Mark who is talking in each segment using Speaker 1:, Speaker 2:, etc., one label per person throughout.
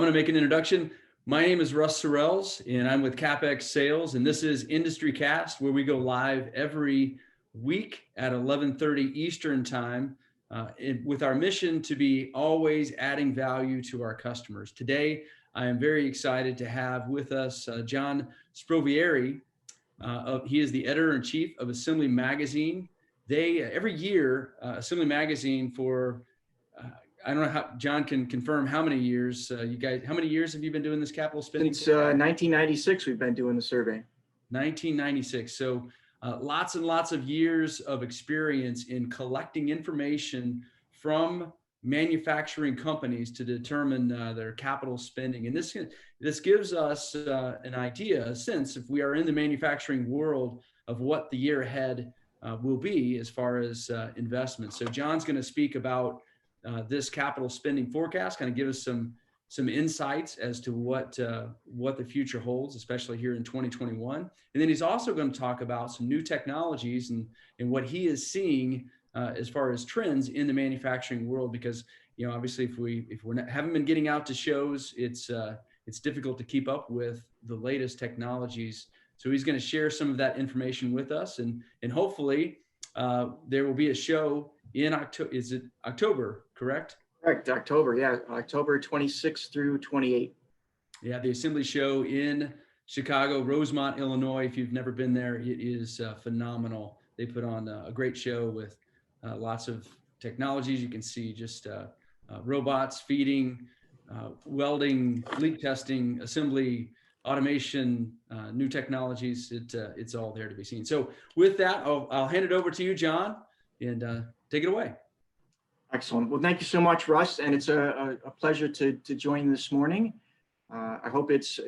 Speaker 1: going to make an introduction. My name is Russ Sorrells, and I'm with CapEx Sales, and this is IndustryCast, where we go live every week at 11:30 Eastern Time with our mission to be always adding value to our customers. Today, I am very excited to have with us John Sprovieri. He is the editor-in-chief of Assembly Magazine. They, every year, Assembly Magazine for I don't know how John can confirm how many years you guys, how many years have you been doing this capital spending?
Speaker 2: Since 1996, we've been doing the survey.
Speaker 1: 1996. So lots and lots of years of experience in collecting information from manufacturing companies to determine their capital spending. And this gives us an idea, a sense, if we are in the manufacturing world, of what the year ahead will be as far as investments. So John's going to speak about this capital spending forecast, kind of give us some insights as to what the future holds, especially here in 2021. And then he's also going to talk about some new technologies and what he is seeing as far as trends in the manufacturing world. Because obviously, if we haven't been getting out to shows, it's difficult to keep up with the latest technologies. So he's going to share some of that information with us, and hopefully there will be a show in October. Is it October, correct?
Speaker 2: Correct, October, yeah, October 26th through 28th.
Speaker 1: Yeah, the Assembly Show in Chicago, Rosemont, Illinois. If you've never been there, it is phenomenal. They put on a great show with lots of technologies. You can see just robots feeding, welding, leak testing, assembly, automation, new technologies. It's all there to be seen. So with that, I'll hand it over to you, John, and take it away.
Speaker 2: Excellent. Well, thank you so much, Russ, and it's a pleasure to join this morning. I hope it's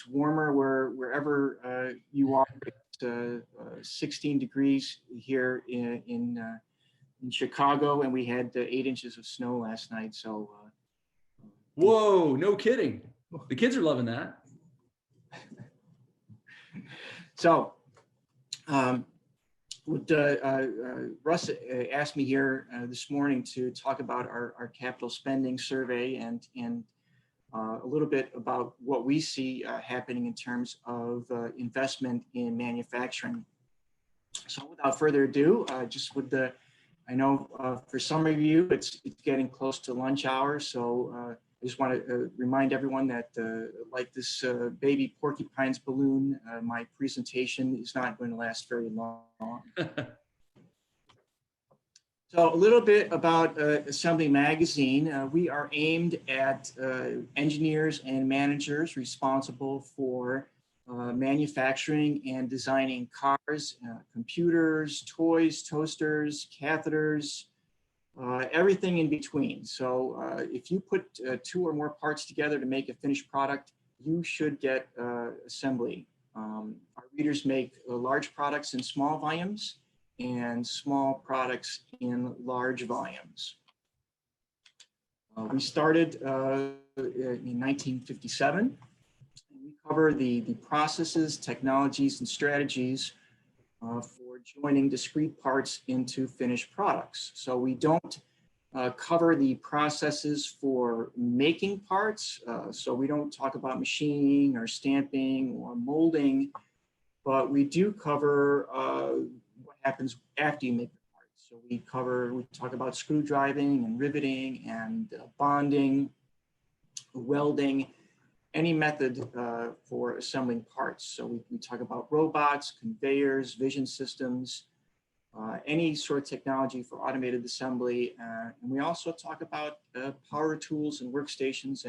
Speaker 2: warmer wherever you are. It's 16 degrees here in Chicago, and we had 8 inches of snow last night. So,
Speaker 1: whoa! No kidding. The kids are loving that.
Speaker 2: So, Russ asked me here this morning to talk about our capital spending survey and a little bit about what we see happening in terms of investment in manufacturing. So without further ado, I know for some of you it's getting close to lunch hour, so I just want to remind everyone that like this baby porcupine's balloon, my presentation is not going to last very long. So a little bit about Assembly Magazine. We are aimed at engineers and managers responsible for manufacturing and designing cars, computers, toys, toasters, catheters, everything in between. So if you put 2 or more parts together to make a finished product, you should get Assembly. Our readers make large products in small volumes and small products in large volumes. We started in 1957. We cover the processes, technologies, and strategies for joining discrete parts into finished products. So we don't cover the processes for making parts. So we don't talk about machining or stamping or molding, but we do cover what happens after you make the parts. So we talk about screw driving and riveting and bonding, welding, any method for assembling parts. So we talk about robots, conveyors, vision systems, any sort of technology for automated assembly. And we also talk about power tools and workstations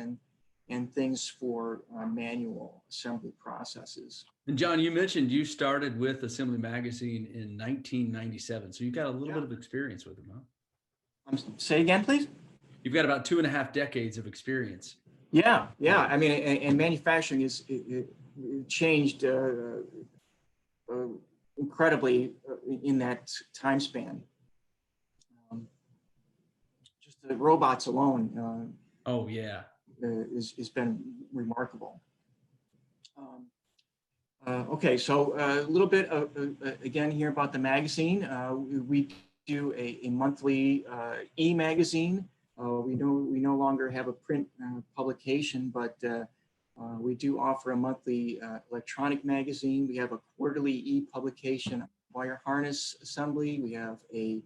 Speaker 2: and things for manual assembly processes.
Speaker 1: And John, you mentioned you started with Assembly Magazine in 1997. So you've got a little bit of experience with them, huh?
Speaker 2: Say again, please?
Speaker 1: You've got about 2.5 decades of experience.
Speaker 2: Yeah. I mean, and manufacturing it changed incredibly in that time span. Just the robots alone.
Speaker 1: Oh yeah,
Speaker 2: has been remarkable. Okay, so a little bit again here about the magazine. We do a monthly e-magazine We no longer have a print publication, but we do offer a monthly electronic magazine. We have a quarterly e-publication, wire harness assembly. We have a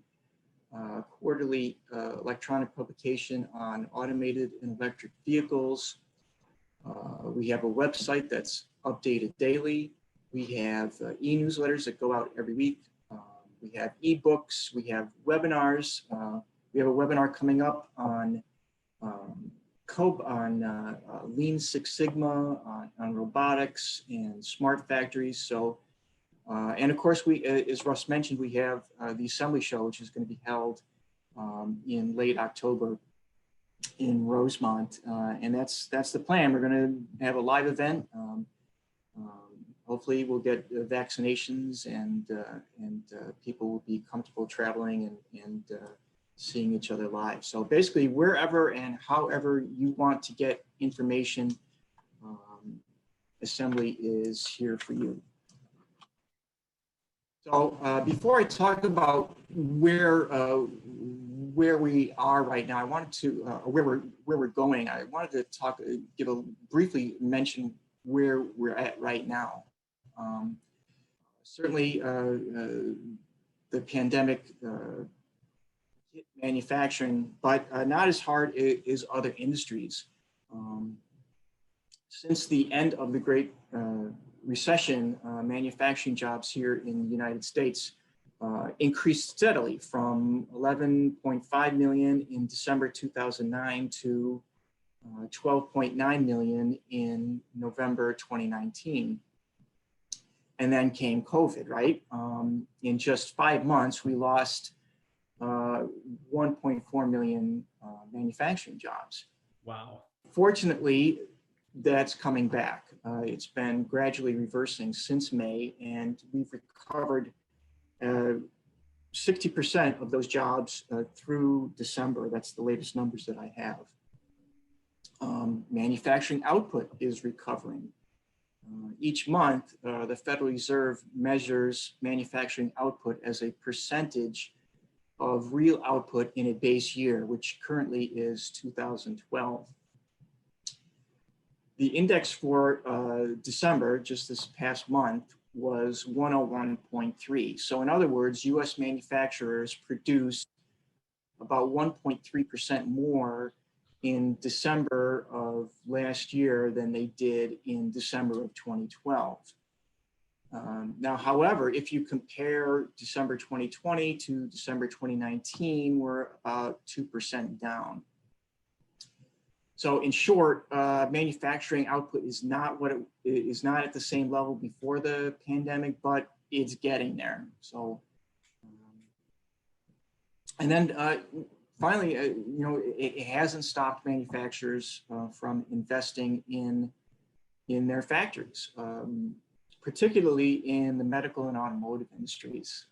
Speaker 2: quarterly electronic publication on automated and electric vehicles. We have a website that's updated daily. We have e-newsletters that go out every week. We have ebooks. We have webinars. We have a webinar coming up on Lean Six Sigma, on robotics and smart factories. So, and of course, as Russ mentioned, we have the assembly show, which is going to be held in late October in Rosemont, and that's the plan. We're going to have a live event. Hopefully, we'll get vaccinations, and people will be comfortable traveling and seeing each other live. So basically, wherever and however you want to get information, Assembly is here for you. So before I talk about where we are right now, I wanted to where we're going. I wanted to briefly mention where we're at right now. Certainly, the pandemic hit manufacturing, but not as hard as other industries. Since the end of the Great Recession, manufacturing jobs here in the United States increased steadily from 11.5 million in December 2009 to 12.9 million in November 2019. And then came COVID, right? In just 5 months, we lost 1.4 million manufacturing jobs.
Speaker 1: Wow. Fortunately,
Speaker 2: that's coming back. It's been gradually reversing since May, and we've recovered 60% of those jobs through December. That's the latest numbers that I have. Manufacturing output is recovering. Each month, the Federal Reserve measures manufacturing output as a percentage of real output in a base year, which currently is 2012. The index for December, just this past month, was 101.3. So in other words, US manufacturers produced about 1.3% more in December of last year than they did in December of 2012. Now, however, if you compare December 2020 to December 2019, we're about 2% down. So in short, manufacturing output is not what it is, not at the same level before the pandemic, but it's getting there. So, and then finally, it hasn't stopped manufacturers from investing in their factories, particularly in the medical and automotive industries.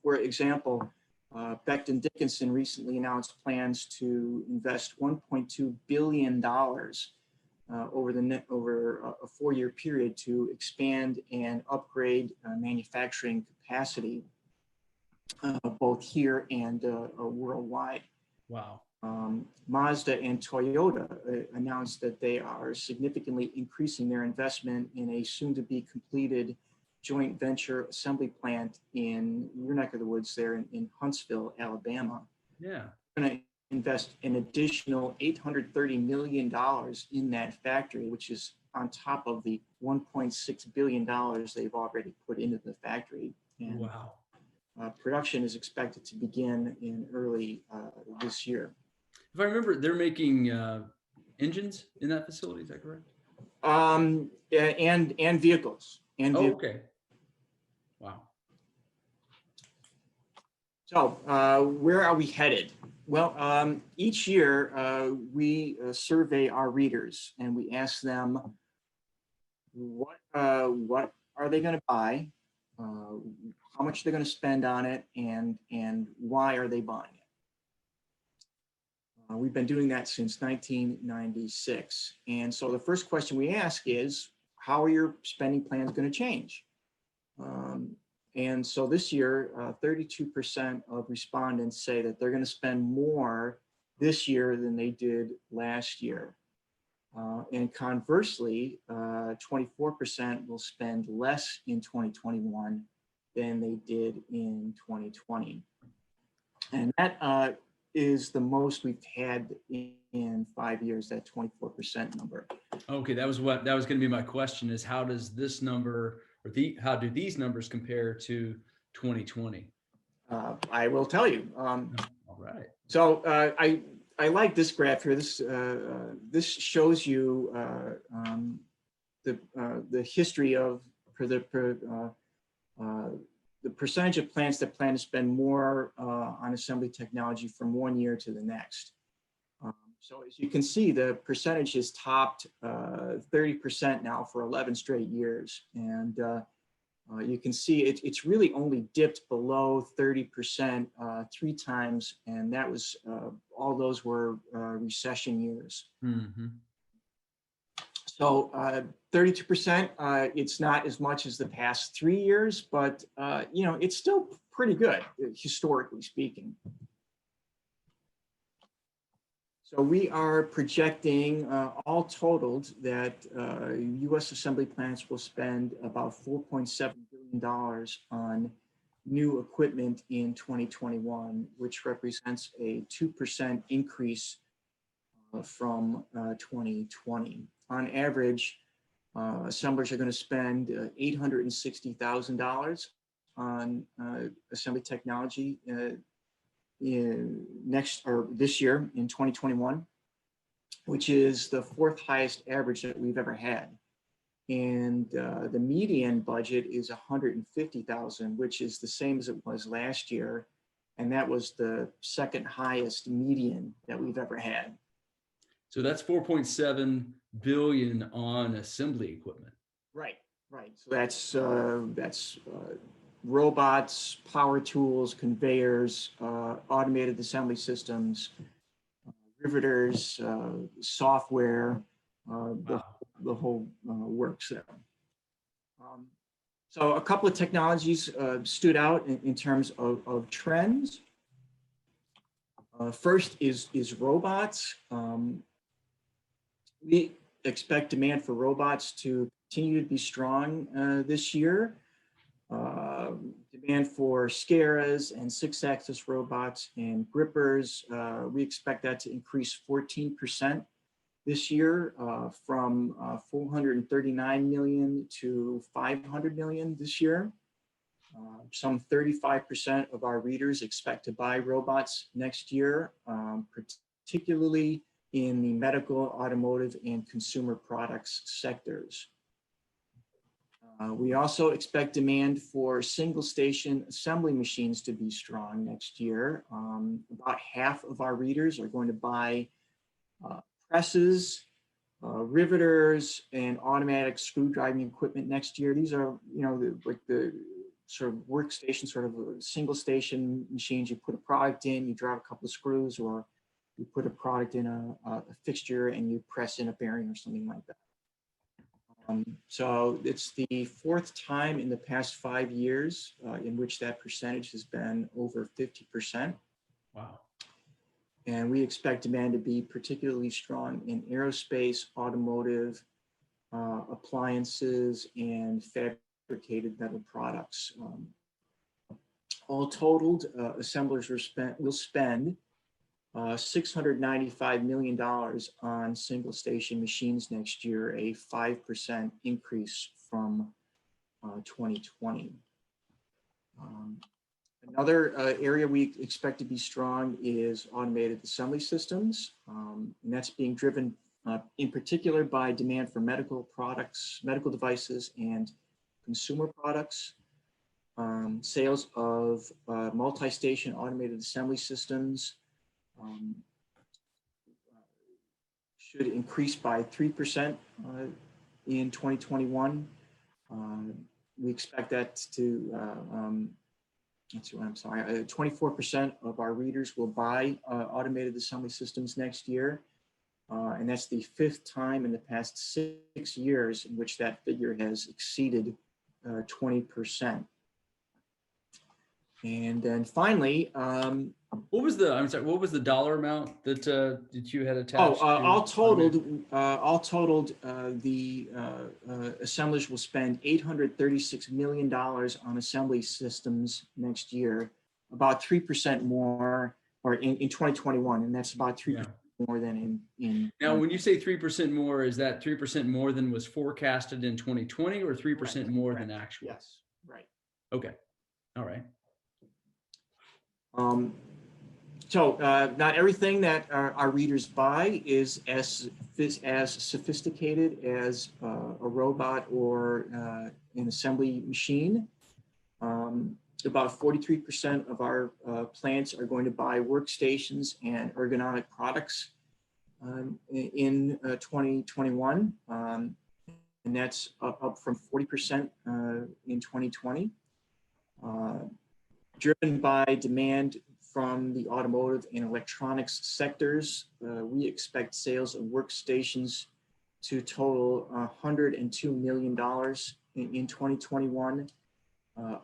Speaker 2: For example, Becton Dickinson recently announced plans to invest $1.2 billion over a 4-year period to expand and upgrade manufacturing capacity, both here and worldwide.
Speaker 1: Wow.
Speaker 2: Mazda and Toyota announced that they are significantly increasing their investment in a soon-to-be completed joint venture assembly plant in your neck of the woods there in Huntsville, Alabama.
Speaker 1: Yeah.
Speaker 2: They're going to invest an additional $830 million in that factory, which is on top of the $1.6 billion they've already put into the factory. And,
Speaker 1: wow.
Speaker 2: Production is expected to begin in early this year.
Speaker 1: If I remember, they're making engines in that facility. Is that correct?
Speaker 2: Yeah, and vehicles.
Speaker 1: Okay. Wow.
Speaker 2: So where are we headed? Well, each year we survey our readers and we ask them what are they going to buy, how much they're going to spend on it, and why are they buying it. We've been doing that since 1996. And so the first question we ask is, how are your spending plans going to change? And so this year, 32% of respondents say that they're going to spend more this year than they did last year. And conversely, 24% will spend less in 2021 than they did in 2020. And that is the most we've had in 5 years, that 24% number.
Speaker 1: Okay, that was going to be my question: is how does this number, or how do these numbers compare to 2020?
Speaker 2: I will tell you.
Speaker 1: All right.
Speaker 2: So I like this graph here. This shows you the history of the percentage of plants that plan to spend more on assembly technology from one year to the next. So as you can see, the percentage has topped 30% now for 11 straight years. And you can see it's really only dipped below 30% 3 times. And that was, all those were recession years.
Speaker 1: Mm-hmm.
Speaker 2: So 32%, it's not as much as the past 3 years, but it's still pretty good, historically speaking. So we are projecting, all totaled, that U.S. assembly plants will spend about $4.7 billion on new equipment in 2021, which represents a 2% increase from 2020. On average, assemblers are going to spend $860,000 on assembly technology this year in 2021, which is the 4th highest average that we've ever had. And the median budget is $150,000, which is the same as it was last year. And that was the 2nd highest median that we've ever had.
Speaker 1: So that's 4.7 billion on assembly equipment.
Speaker 2: Right. So that's robots, power tools, conveyors, automated assembly systems, riveters, software, the whole works there. So a couple of technologies stood out in terms of trends. First is robots. We expect demand for robots to continue to be strong this year. Demand for SCARAs and 6-axis robots and grippers, we expect that to increase 14% this year, from 439 million to 500 million this year. Some 35% of our readers expect to buy robots next year, particularly in the medical, automotive, and consumer products sectors. We also expect demand for single-station assembly machines to be strong next year. About half of our readers are going to buy presses, riveters, and automatic screwdriving equipment next year. These are, the sort of workstation, sort of single-station machines. You put a product in, you drive a couple of screws, or you put a product in a fixture and you press in a bearing or something like that. So it's the 4th time in the past 5 years in which that percentage has been over 50%.
Speaker 1: Wow.
Speaker 2: And we expect demand to be particularly strong in aerospace, automotive, appliances, and fabricated metal products. All totaled, assemblers will spend $695 million on single-station machines next year, a 5% increase from 2020. Another area we expect to be strong is automated assembly systems, and that's being driven in particular by demand for medical products, medical devices, and consumer products. Sales of multi-station automated assembly systems should increase by 3% in 2021. We expect that to, 24% of our readers will buy automated assembly systems next year. And that's the 5th time in the past 6 years in which that figure has exceeded 20%. And then finally,
Speaker 1: What was the, I'm sorry, what was the dollar amount that that you had attached to
Speaker 2: all
Speaker 1: automation?
Speaker 2: totaled, the assemblers will spend $836 million on assembly systems next year, about 3% more, or in 2021, and that's about 3% more than in
Speaker 1: Now, when you say 3% more, is that 3% more than was forecasted in 2020 or 3% more than actual?
Speaker 2: Yes, right.
Speaker 1: Okay. All right.
Speaker 2: So not everything that our readers buy is as sophisticated as a robot or an assembly machine. About 43% of our plants are going to buy workstations and ergonomic products in 2021, and that's up from 40% in 2020. Driven by demand from the automotive and electronics sectors, we expect sales of workstations to total $102 million in 2021,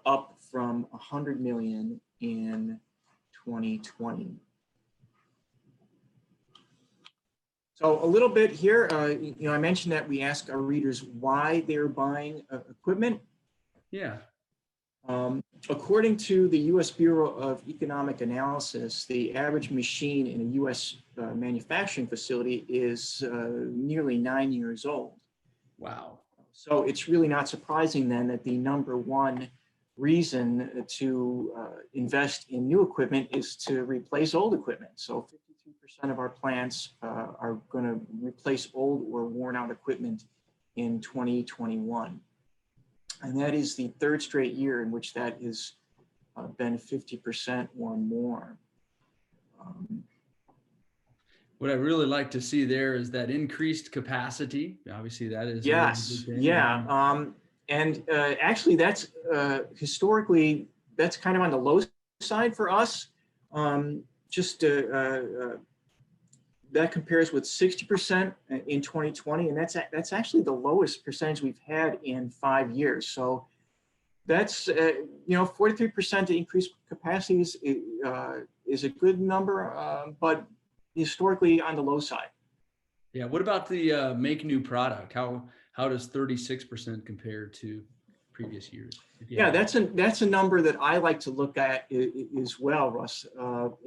Speaker 2: up from $100 million in 2020. So a little bit here, I mentioned that we ask our readers why they're buying equipment.
Speaker 1: Yeah.
Speaker 2: According to the U.S. Bureau of Economic Analysis, the average machine in a U.S. Manufacturing facility is nearly 9 years old.
Speaker 1: Wow.
Speaker 2: So it's really not surprising then that the number one reason to invest in new equipment is to replace old equipment. So 52% of our plants are going to replace old or worn out equipment in 2021. And that is the third straight year in which that has been 50% or more.
Speaker 1: What I really like to see there is that increased capacity. Obviously, that is
Speaker 2: Yes, yeah. And actually, that's historically, that's kind of on the low side for us. That compares with 60% in 2020, and that's actually the lowest percentage we've had in 5 years. So that's 43% increased capacity is a good number, but historically on the low side.
Speaker 1: Yeah. What about the make new product? How does 36% compare to previous years?
Speaker 2: Yeah, that's a number that I like to look at as well, Russ.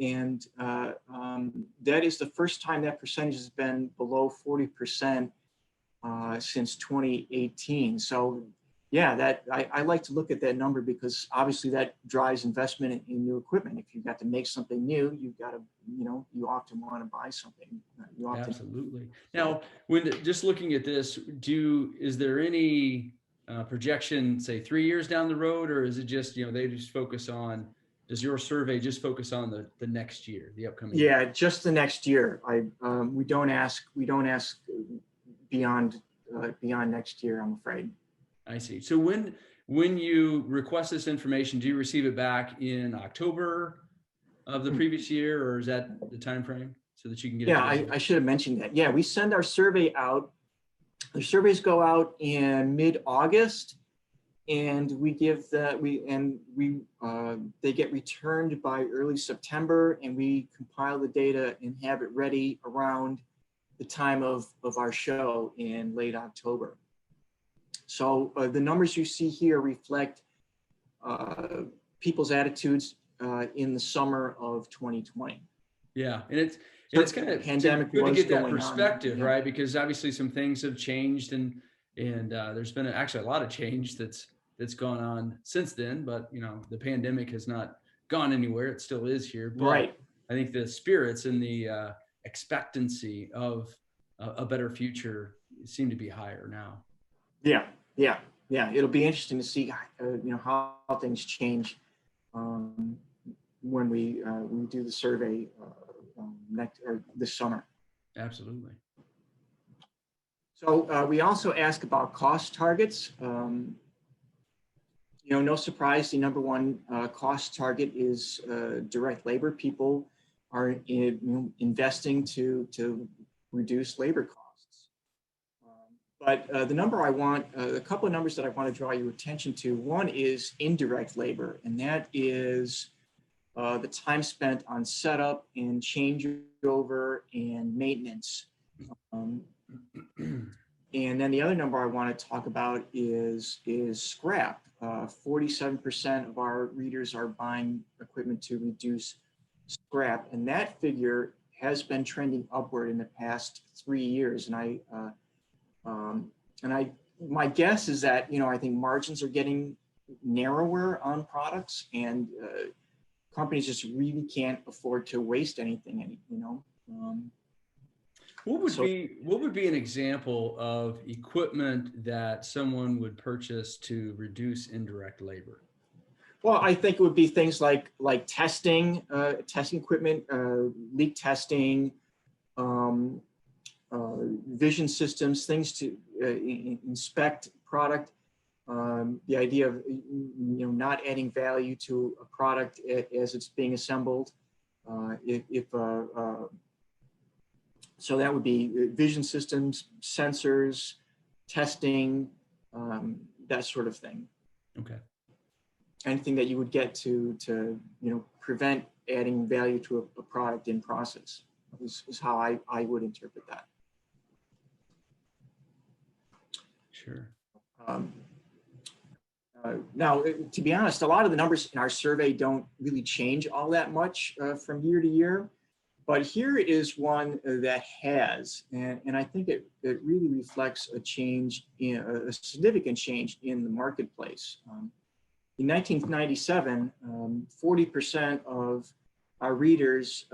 Speaker 2: And that is the first time that percentage has been below 40% since 2018. So yeah, that I like to look at that number because obviously that drives investment in new equipment. If you've got to make something new, you've got to, you often want to buy something.
Speaker 1: Absolutely. Now, when just looking at this, is there any projection, say 3 years down the road, or is it just, they just focus on, does your survey just focus on the next year, the upcoming
Speaker 2: year?
Speaker 1: year?
Speaker 2: Just the next year. We don't ask beyond next year, I'm afraid.
Speaker 1: I see. So when you request this information, do you receive it back in October of the previous year, or is that the time frame so that you can get it?
Speaker 2: Yeah, I should have mentioned that. Yeah, we send our survey out. The surveys go out in mid-August, and they get returned by early September, and we compile the data and have it ready around the time of our show in late October. So the numbers you see here reflect people's attitudes in the summer of 2020.
Speaker 1: Yeah, and it's kind of
Speaker 2: pandemic
Speaker 1: good to get that
Speaker 2: perspective,
Speaker 1: on, right? Because obviously some things have changed, and there's been actually a lot of change that's gone on since then. But the pandemic has not gone anywhere; it still is here. But
Speaker 2: right.
Speaker 1: I think the spirits and the expectancy of a better future seem to be higher now.
Speaker 2: Yeah. It'll be interesting to see, how things change when we do the survey this summer.
Speaker 1: Absolutely.
Speaker 2: So we also ask about cost targets. No surprise, the number one cost target is direct labor. People are investing to reduce labor costs. But the number I want, a couple of numbers that I want to draw your attention to. One is indirect labor, and that is the time spent on setup and changeover and maintenance. And then the other number I want to talk about is scrap. 47% of our readers are buying equipment to reduce scrap, and that figure has been trending upward in the past 3 years. My guess is that, I think margins are getting narrower on products, and companies just really can't afford to waste anything.
Speaker 1: What would be an example of equipment that someone would purchase to reduce indirect labor?
Speaker 2: Well, I think it would be things like testing equipment, leak testing, vision systems, things to inspect product. The idea of not adding value to a product as it's being assembled. So that would be vision systems, sensors, testing, that sort of thing.
Speaker 1: Okay.
Speaker 2: Anything that you would get to prevent adding value to a product in process is how I would interpret that.
Speaker 1: Sure.
Speaker 2: Now, to be honest, a lot of the numbers in our survey don't really change all that much from year to year. But here is one that has, and I think it really reflects a significant change in the marketplace. In 1997, 40% of our readers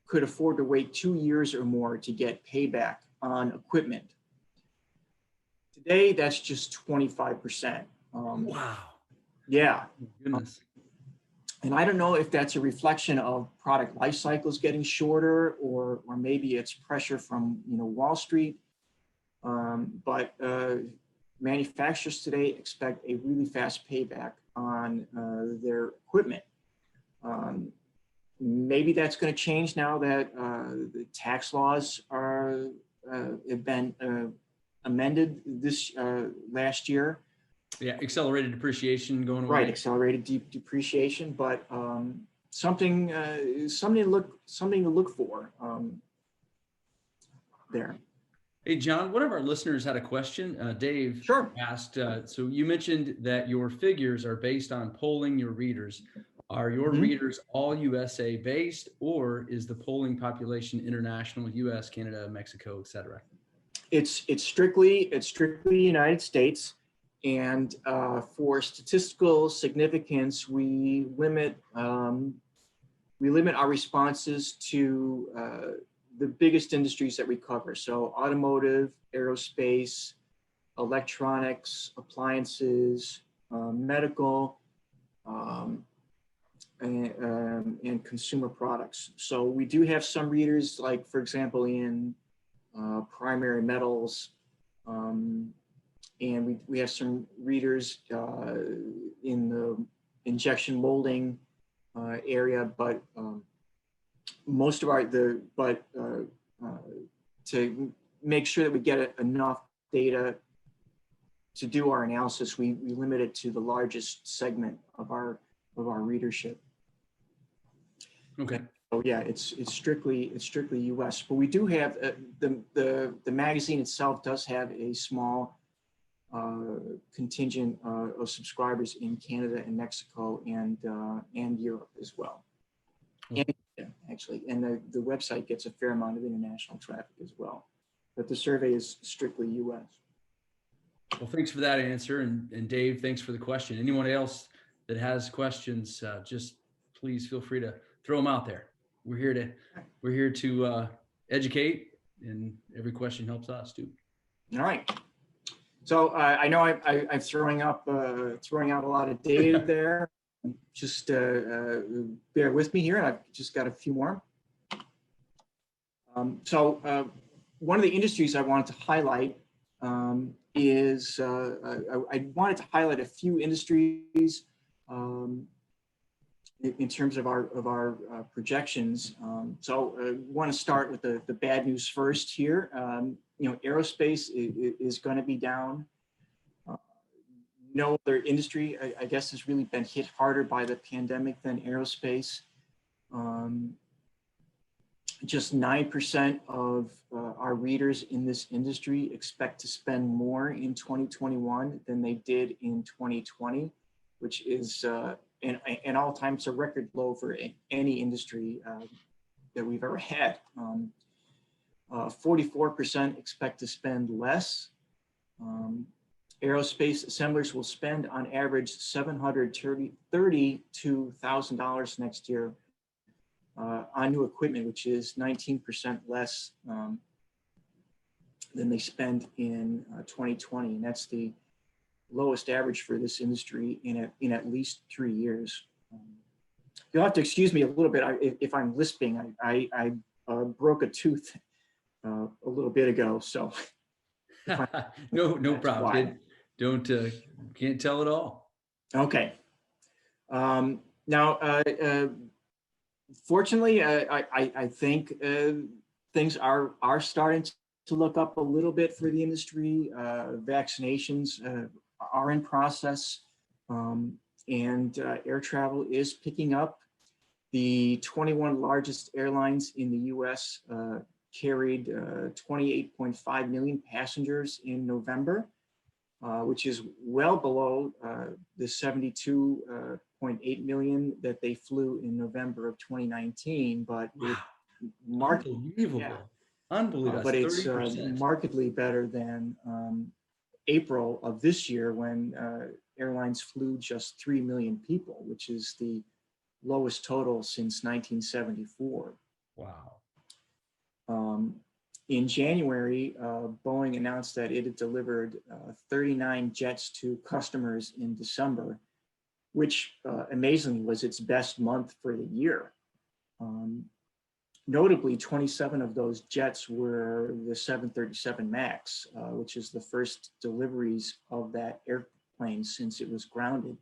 Speaker 2: could afford to wait 2 years or more to get payback on equipment. Today, that's just 25%.
Speaker 1: Wow.
Speaker 2: Yeah.
Speaker 1: Goodness.
Speaker 2: And I don't know if that's a reflection of product life cycles getting shorter, or maybe it's pressure from Wall Street. But manufacturers today expect a really fast payback on their equipment. Maybe that's going to change now that the tax laws have been amended this last year.
Speaker 1: Yeah, accelerated depreciation going away.
Speaker 2: Right, accelerated depreciation, but something to look for there.
Speaker 1: Hey, John, one of our listeners had a question. Dave
Speaker 2: Sure.
Speaker 1: asked, so you mentioned that your figures are based on polling your readers. Are your readers all USA based, or is the polling population international, US, Canada, Mexico, et cetera?
Speaker 2: It's strictly United States. And for statistical significance, we limit our responses to the biggest industries that we cover. So automotive, aerospace, electronics, appliances, medical, and consumer products. So we do have some readers, like, for example, in primary metals, and we have some readers in the injection molding area, but most of to make sure that we get enough data to do our analysis, we limit it to the largest segment of our readership.
Speaker 1: Okay.
Speaker 2: So yeah, it's strictly U.S. But we do have the magazine itself does have a small contingent of subscribers in Canada and Mexico and Europe as well. And, actually, and the website gets a fair amount of international traffic as well. But the survey is strictly U.S.
Speaker 1: Well, thanks for that answer. And Dave, thanks for the question. Anyone else that has questions, just please feel free to throw them out there. We're here to educate, and every question helps us too.
Speaker 2: All right. So I know I'm throwing out a lot of data there. Just bear with me here, and I've just got a few more. So one of the industries I wanted to highlight is I wanted to highlight a few industries in terms of our projections. So I want to start with the bad news first here. Aerospace is going to be down. No other industry, I guess, has really been hit harder by the pandemic than aerospace. Just 9% of our readers in this industry expect to spend more in 2021 than they did in 2020, which is an all-time, it's a record low for any industry that we've ever had. 44% expect to spend less. Aerospace assemblers will spend on average $732,000 next year on new equipment, which is 19% less than they spent in 2020. And that's the lowest average for this industry in at least 3 years. You'll have to excuse me a little bit if I'm lisping. I broke a tooth a little bit ago, so.
Speaker 1: No problem. Can't tell it all.
Speaker 2: Okay. Now, fortunately, I think things are starting to look up a little bit for the industry. Vaccinations are in process, and air travel is picking up. The 21 largest airlines in the U.S. Carried 28.5 million passengers in November, which is well below the 72.8 million that they flew in November of 2019. But
Speaker 1: wow. Unbelievable. Yeah. Unbelievable.
Speaker 2: But it's markedly better than April of this year, when airlines flew just 3 million people, which is the lowest total since 1974.
Speaker 1: Wow.
Speaker 2: In January, Boeing announced that it had delivered 39 jets to customers in December, which amazingly was its best month for the year. Notably, 27 of those jets were the 737 MAX, which is the first deliveries of that airplane since it was grounded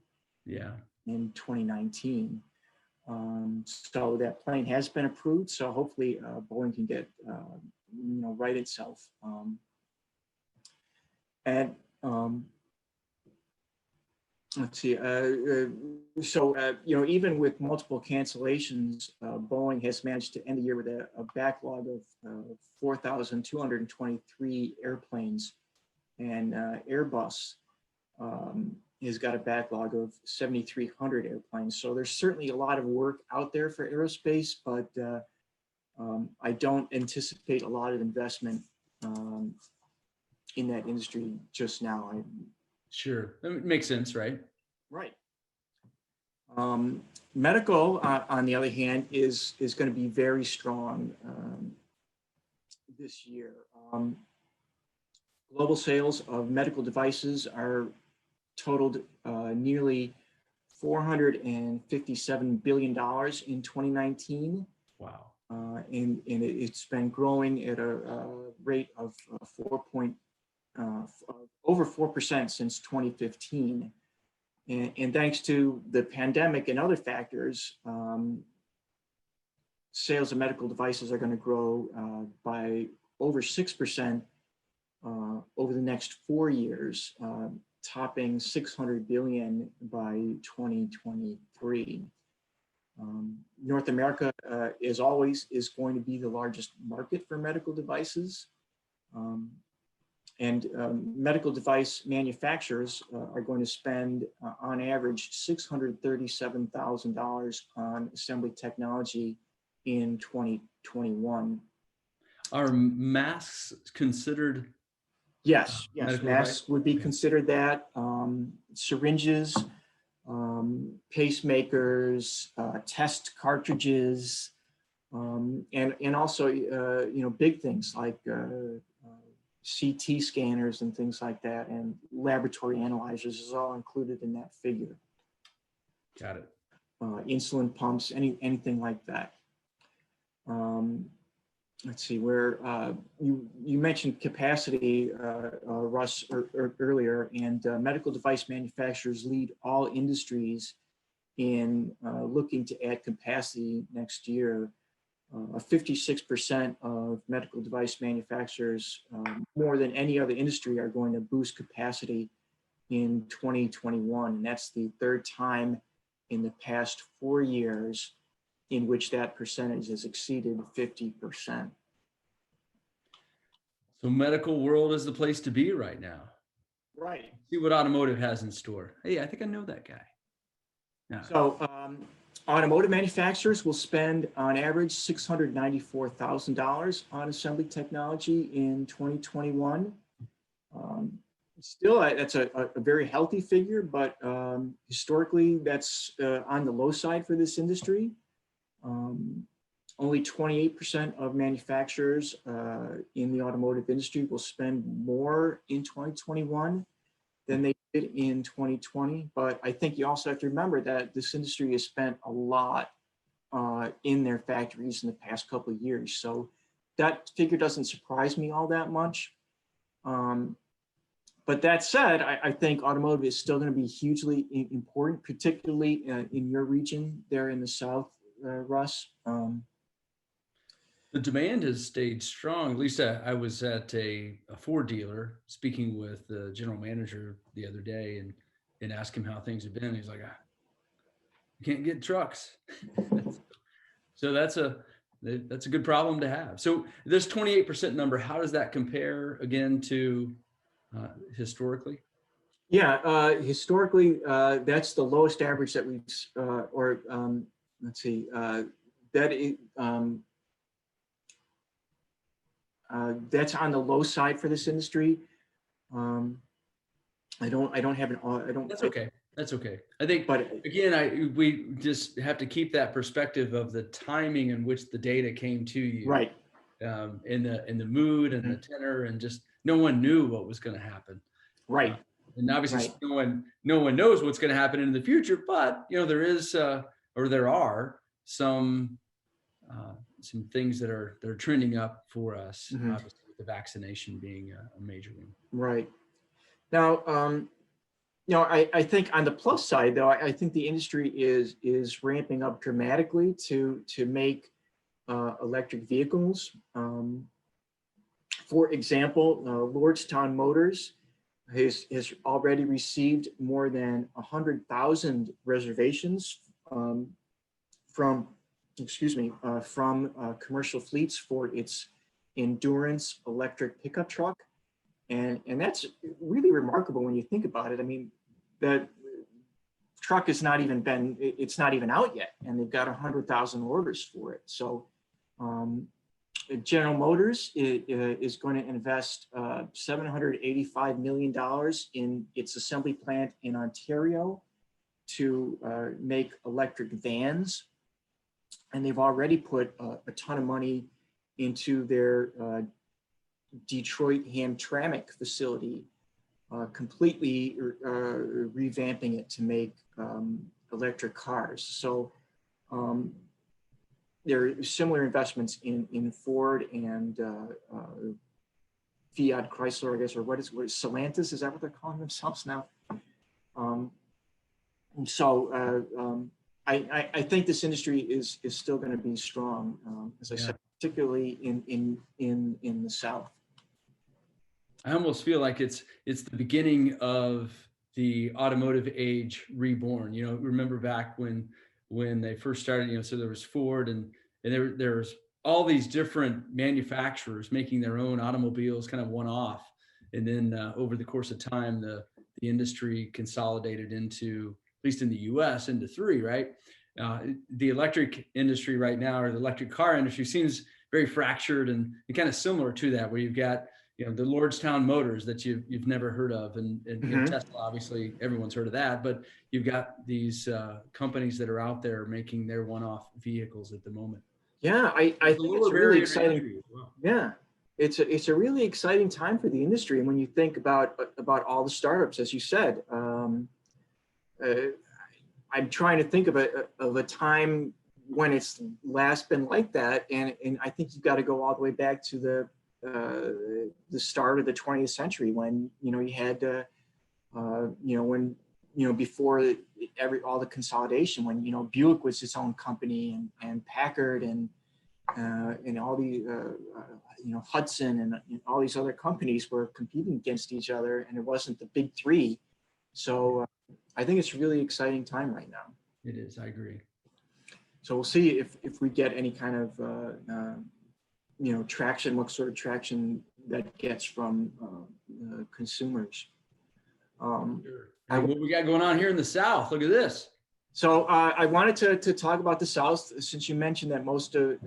Speaker 2: in 2019. So that plane has been approved. So hopefully Boeing can get, right itself. Let's see. Even with multiple cancellations, Boeing has managed to end the year with a backlog of 4,223 airplanes, and Airbus has got a backlog of 7,300 airplanes. So there's certainly a lot of work out there for aerospace, but I don't anticipate a lot of investment in that industry just now.
Speaker 1: Sure, that makes sense, right?
Speaker 2: Right. Medical, on the other hand, is going to be very strong this year. Global sales of medical devices are totaled nearly $457 billion in 2019.
Speaker 1: Wow.
Speaker 2: And it's been growing at a rate of over 4% since 2015. And thanks to the pandemic and other factors, sales of medical devices are going to grow by over 6% over the next 4 years, topping 600 billion by 2023. North America, as always, is going to be the largest market for medical devices. And medical device manufacturers are going to spend, on average, $637,000 on assembly technology in 2021.
Speaker 1: Are masks considered?
Speaker 2: Yes, masks device? Would be considered that. Syringes, pacemakers, test cartridges, and also big things like CT scanners and things like that, and laboratory analyzers is all included in that figure.
Speaker 1: Got it.
Speaker 2: Insulin pumps, anything like that. Let's see, where you mentioned capacity, Russ, earlier, and medical device manufacturers lead all industries in looking to add capacity next year. 56% of medical device manufacturers, more than any other industry, are going to boost capacity in 2021. And that's the third time in the past 4 years in which that percentage has exceeded 50%.
Speaker 1: So medical world is the place to be right now.
Speaker 2: Right.
Speaker 1: See what automotive has in store. Hey, I think I know that guy. Yeah.
Speaker 2: So automotive manufacturers will spend on average $694,000 on assembly technology in 2021. Still, that's a very healthy figure, but historically, that's on the low side for this industry. Only 28% of manufacturers in the automotive industry will spend more in 2021 than they did in 2020. But I think you also have to remember that this industry has spent a lot in their factories in the past couple of years. So that figure doesn't surprise me all that much. But that said, I think automotive is still going to be hugely important, particularly in your region there in the South, Russ.
Speaker 1: The demand has stayed strong. At least I was at a Ford dealer speaking with the general manager the other day and asked him how things have been. He's like, you can't get trucks. So that's a good problem to have. So this 28% number, how does that compare again to historically?
Speaker 2: Yeah, historically, that's the lowest average that we've, let's see, that is, that's on the low side for this industry. I don't have an, I don't.
Speaker 1: That's okay. That's okay. I think,
Speaker 2: but
Speaker 1: again, we just have to keep that perspective of the timing in which the data came to you.
Speaker 2: Right.
Speaker 1: In the mood and the tenor, and just no one knew what was going to happen.
Speaker 2: Right.
Speaker 1: And obviously no one knows what's going to happen in the future, but there is, or there are some things that are trending up for us, obviously with the vaccination being a major one.
Speaker 2: Right. Now, I think on the plus side, though, I think the industry is ramping up dramatically to make electric vehicles. For example, Lordstown Motors has already received more than 100,000 reservations from commercial fleets for its Endurance electric pickup truck. And that's really remarkable when you think about it. I mean, the truck it's not even out yet, and they've got 100,000 orders for it. So General Motors is going to invest $785 million in its assembly plant in Ontario to make electric vans. And they've already put a ton of money into their Detroit Hamtramck facility, completely revamping it to make electric cars. So there are similar investments in Ford and Fiat Chrysler, I guess, or what is Stellantis? Is that what they're calling themselves now? I think this industry is still going to be strong, as I said, particularly in the South.
Speaker 1: I almost feel like it's the beginning of the automotive age reborn. Remember back when they first started, so there was Ford and there was all these different manufacturers making their own automobiles, kind of one-off. And then over the course of time, the industry consolidated into, at least in the US, into three, right? The electric industry right now, or the electric car industry, seems very fractured and kind of similar to that, where you've got the Lordstown Motors that you've never heard of, and Tesla, obviously everyone's heard of that, but you've got these companies that are out there making their one-off vehicles at the moment.
Speaker 2: Yeah, I think it's really exciting. Well. Yeah, it's a really exciting time for the industry, and when you think about all the startups, as you said, I'm trying to think of a time when it's last been like that, and I think you've got to go all the way back to the start of the 20th century when you had when before all the consolidation when, Buick was its own company, and Packard and all the, Hudson and all these other companies were competing against each other, and it wasn't the big three. So I think it's a really exciting time right now.
Speaker 1: It is. I agree.
Speaker 2: So we'll see if we get any kind of, traction, what sort of traction that gets from consumers.
Speaker 1: Sure. What we got going on here in the South? Look at this.
Speaker 2: So I wanted to talk about the South, since you mentioned that most of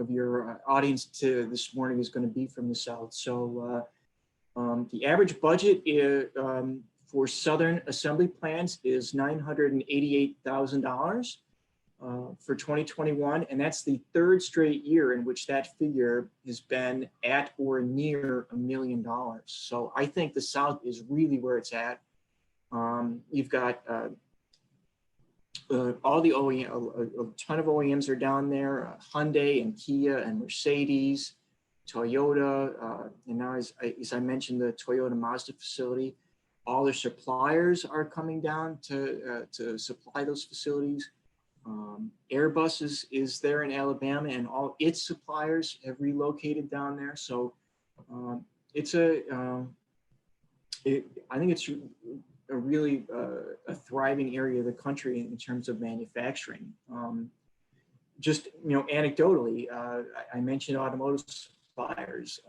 Speaker 2: your audience this morning is going to be from the South. So the average budget for Southern assembly plants is $988,000 for 2021, and that's the third straight year in which that figure has been at or near $1 million. So I think the South is really where it's at. You've got all the OEM, a ton of OEMs are down there, Hyundai and Kia and Mercedes, Toyota, and now as I mentioned, the Toyota Mazda facility. All their suppliers are coming down to supply those facilities. Airbus is there in Alabama, and all its suppliers have relocated down there. So it's I think it's a really a thriving area of the country in terms of manufacturing. Just anecdotally, I mentioned automotive suppliers.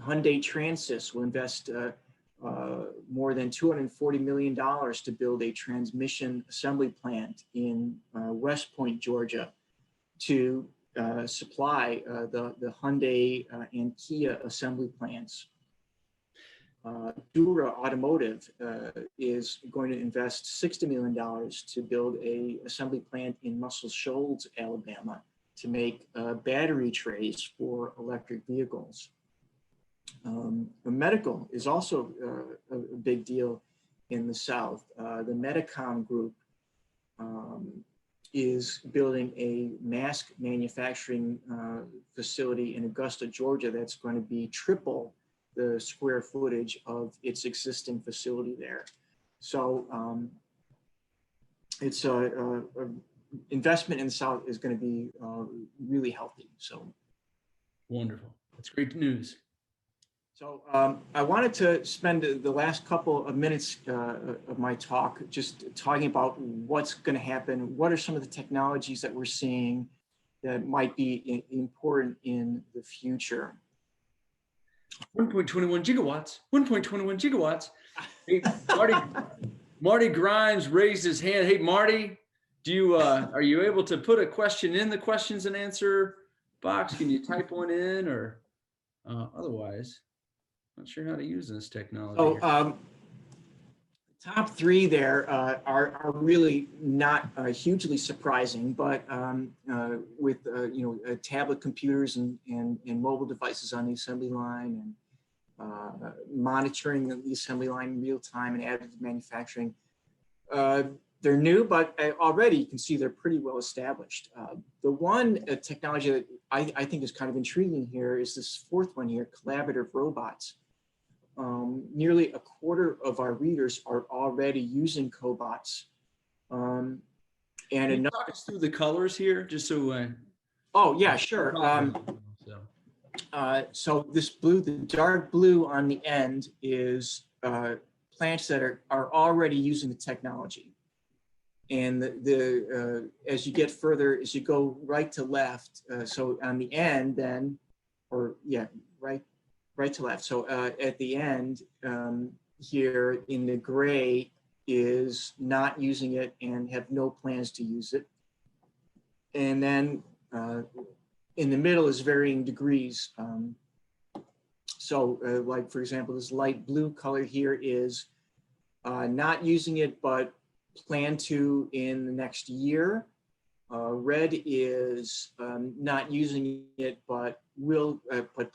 Speaker 2: Hyundai Transys will invest more than $240 million to build a transmission assembly plant in West Point, Georgia, to supply the Hyundai and Kia assembly plants. Dura Automotive is going to invest $60 million to build a assembly plant in Muscle Shoals, Alabama, to make battery trays for electric vehicles. Medical is also a big deal in the South. The Medicom Group is building a mask manufacturing facility in Augusta, Georgia, that's going to be triple the square footage of its existing facility there. So it's a investment in the South is going to be really healthy. So
Speaker 1: wonderful. That's great news.
Speaker 2: So I wanted to spend the last couple of minutes of my talk just talking about what's going to happen. What are some of the technologies that we're seeing that might be important in the future?
Speaker 1: 1.21 gigawatts. 1.21 gigawatts. Hey, Marty Grimes raised his hand. Hey, Marty, are you able to put a question in the questions and answer box? Can you type one in, or otherwise? Not sure how to use this technology.
Speaker 2: So top three there are really not hugely surprising, but with tablet computers and mobile devices on the assembly line, and monitoring the assembly line in real time, and additive manufacturing, they're new, but already you can see they're pretty well established. The one technology that I think is kind of intriguing here is this fourth one here, collaborative robots. Nearly a quarter of our readers are already using cobots. And
Speaker 1: can you talk us through the colors here, just so.
Speaker 2: Oh yeah, sure. So this blue, the dark blue on the end, is plants that are already using the technology. And as you get further, as you go right to left, so on the end then, or yeah, right to left. So at the end here in the gray is not using it and have no plans to use it. And then in the middle is varying degrees. Like for example, this light blue color here is not using it, but plan to in the next year. Red is not using it, but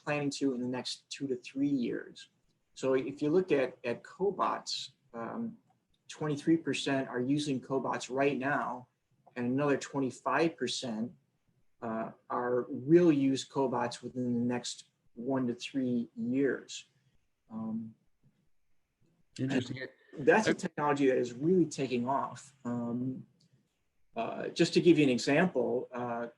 Speaker 2: planning to in the next 2 to 3 years. So if you look at cobots, 23% are using cobots right now, and another 25% will use cobots within the next 1 to 3 years.
Speaker 1: Interesting.
Speaker 2: that's a technology that is really taking off. Just to give you an example,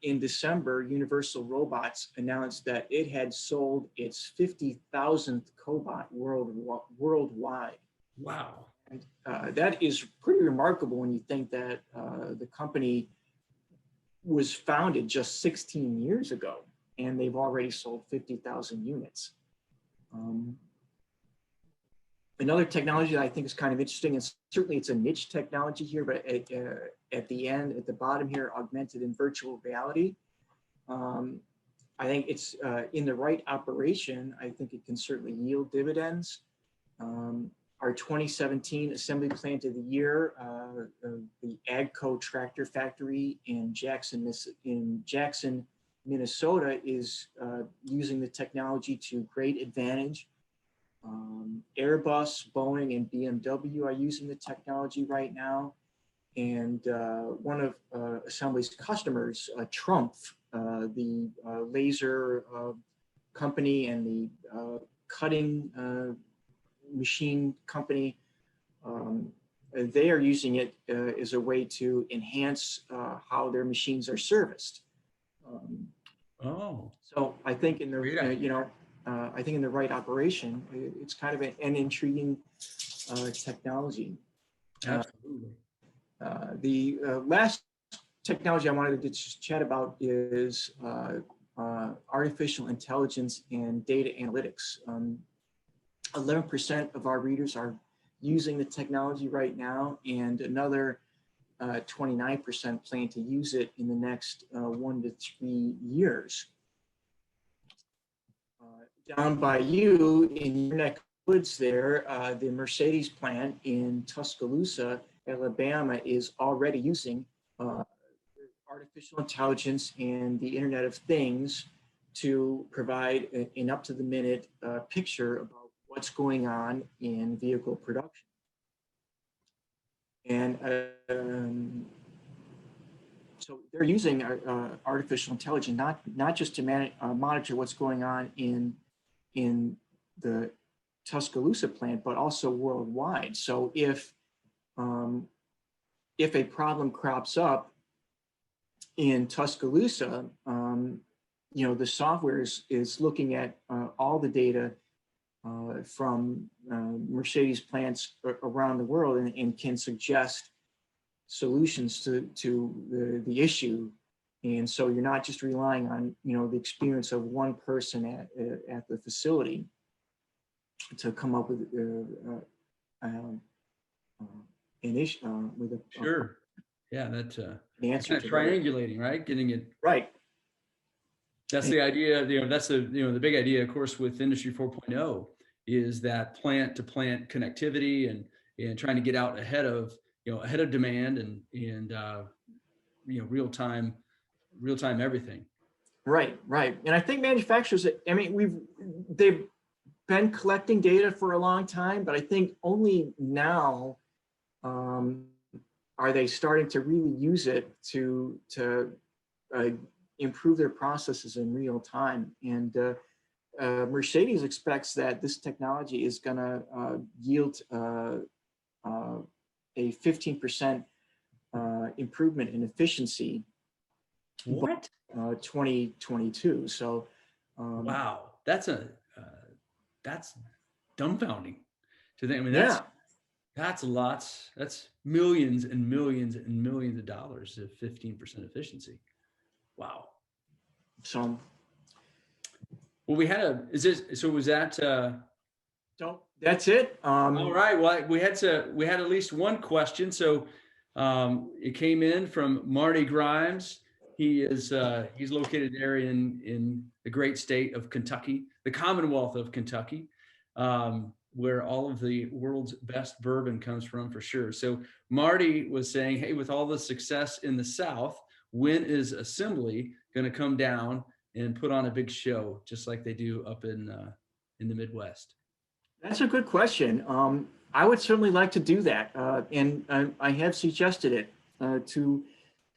Speaker 2: in December, Universal Robots announced that it had sold its 50,000th cobot worldwide.
Speaker 1: Wow.
Speaker 2: And that is pretty remarkable when you think that the company was founded just 16 years ago, and they've already sold 50,000 units. Another technology that I think is kind of interesting, and certainly it's a niche technology here, but at the end, at the bottom here, augmented and virtual reality. I think it's in the right operation, I think it can certainly yield dividends. Our 2017 Assembly Plant of the Year, the AGCO tractor factory in Jackson, Minnesota is using the technology to great advantage. Airbus, Boeing, and BMW are using the technology right now. And one of Assembly's customers, Trumpf, the laser company and the cutting machine company, they are using it as a way to enhance how their machines are serviced. So I think in the I think in the right operation, it's kind of an intriguing technology.
Speaker 1: Absolutely.
Speaker 2: The last technology I wanted to just chat about is artificial intelligence and data analytics. 11% of our readers are using the technology right now, and another 29% plan to use it in the next 1 to 3 years. Down by you in your neck of the woods there, the Mercedes plant in Tuscaloosa, Alabama is already using artificial intelligence and the Internet of Things to provide an up-to-the-minute picture about what's going on in vehicle production. And so they're using artificial intelligence not just to monitor what's going on in the Tuscaloosa plant, but also worldwide. So if a problem crops up in Tuscaloosa, the software is looking at all the data from Mercedes plants around the world and can suggest solutions to the issue. And so you're not just relying on the experience of one person at the facility to come up with an issue with a
Speaker 1: sure. Yeah, that's
Speaker 2: an answer
Speaker 1: kind of triangulating, right? Getting it
Speaker 2: right.
Speaker 1: That's the idea. That's the big idea, of course, with Industry 4.0 is that plant to plant connectivity and trying to get out ahead of demand and real time everything. Right.
Speaker 2: And I think manufacturers, they've been collecting data for a long time, but I think only now are they starting to really use it to improve their processes in real time. And Mercedes expects that this technology is going to yield a 15% improvement in efficiency.
Speaker 1: What?
Speaker 2: 2022. So,
Speaker 1: wow, that's dumbfounding to think. I mean, that's lots. That's millions and millions and millions of dollars of 15% efficiency. Wow.
Speaker 2: So,
Speaker 1: well, we had was that?
Speaker 2: So that's it.
Speaker 1: All right. Well, we had at least one question. So it came in from Marty Grimes. He's located there in the great state of Kentucky, the Commonwealth of Kentucky, where all of the world's best bourbon comes from for sure. So Marty was saying, hey, with all the success in the South, when is Assembly going to come down and put on a big show, just like they do up in the Midwest?
Speaker 2: That's a good question. I would certainly like to do that, and I have suggested it to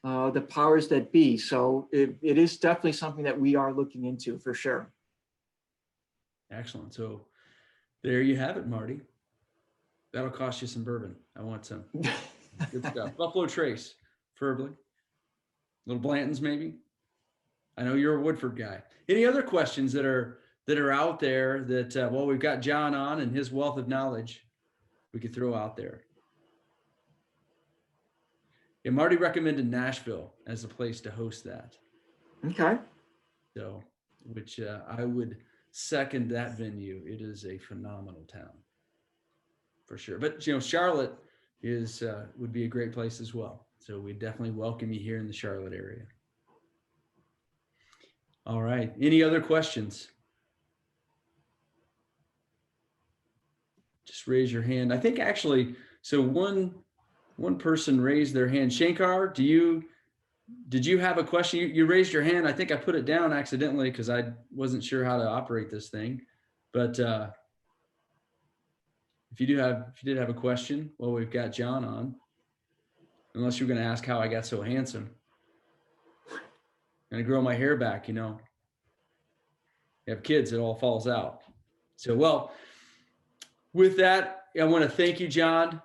Speaker 2: the powers that be. So it is definitely something that we are looking into for sure.
Speaker 1: Excellent. So there you have it, Marty. That'll cost you some bourbon. I want some. Good stuff. Buffalo Trace, preferably. Little Blanton's maybe. I know you're a Woodford guy. Any other questions that are out there that well, we've got John on and his wealth of knowledge we could throw out there. Yeah, Marty recommended Nashville as a place to host that.
Speaker 2: Okay.
Speaker 1: So, which I would second that venue. It is a phenomenal town for sure. But Charlotte is would be a great place as well. So we definitely welcome you here in the Charlotte area. All right. Any other questions? Just raise your hand. I think actually, so one person raised their hand. Shankar, did you have a question? You raised your hand. I think I put it down accidentally because I wasn't sure how to operate this thing. But if you did have a question, well, we've got John on. Unless you're going to ask how I got so handsome. I'm going to grow my hair back, You have kids, it all falls out. So, well, with that, I want to thank you, John,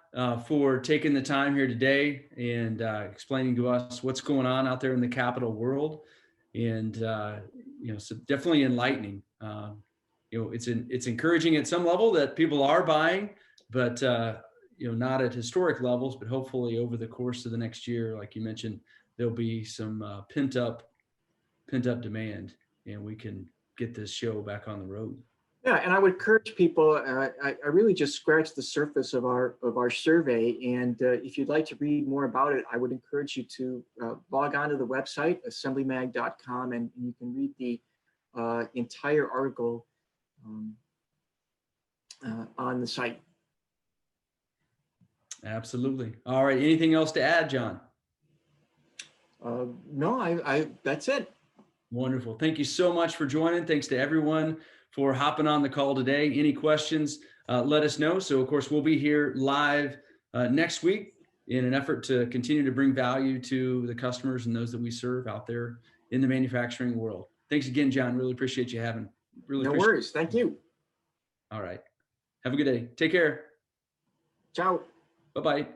Speaker 1: for taking the time here today and explaining to us what's going on out there in the capital world. And, so definitely enlightening. It's encouraging at some level that people are buying, but, not at historic levels, but hopefully over the course of the next year, like you mentioned, there'll be some pent up demand and we can get this show back on the road.
Speaker 2: Yeah, and I would encourage people. I really just scratched the surface of our survey, and if you'd like to read more about it, I would encourage you to log on to the website assemblymag.com, and you can read the entire article on the site.
Speaker 1: Absolutely. All right. Anything else to add, John?
Speaker 2: No, I that's it.
Speaker 1: Wonderful. Thank you so much for joining. Thanks to everyone for hopping on the call today. Any questions, let us know. So, of course, we'll be here live next week in an effort to continue to bring value to the customers and those that we serve out there in the manufacturing world. Thanks again, John. Really appreciate you having.
Speaker 2: No worries. Thank you.
Speaker 1: All right. Have a good day. Take care.
Speaker 2: Ciao.
Speaker 1: Bye-bye.